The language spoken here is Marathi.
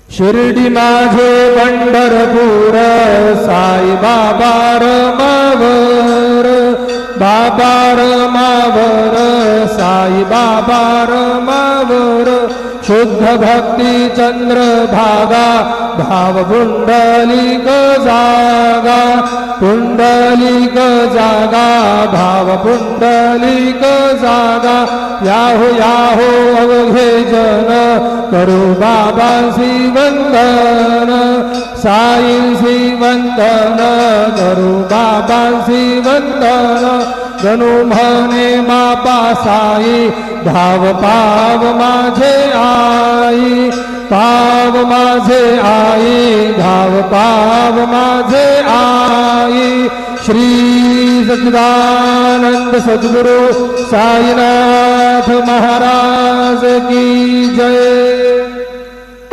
शिर्डी माझे पंढरपूर साई बाबा रमावर, बाबा रमावर साई बाबा रमावर, शुद्ध भक्ती चंद्रभागा भाव पुंडलिक जागा, पुंडलिक जागा भाव पुंडलिक जागा, याहो याहो अवघे जन करू बाबांसी वंदन, साईंसी वंदन करू बाबांसी वंदन, जणू म्हणे मापा साई धाव पाव माझे आई, पाव माझे आई धाव पाव माझे आई। श्री सच्चिदानंद सद्गुरु साईनाथ महाराज की जय।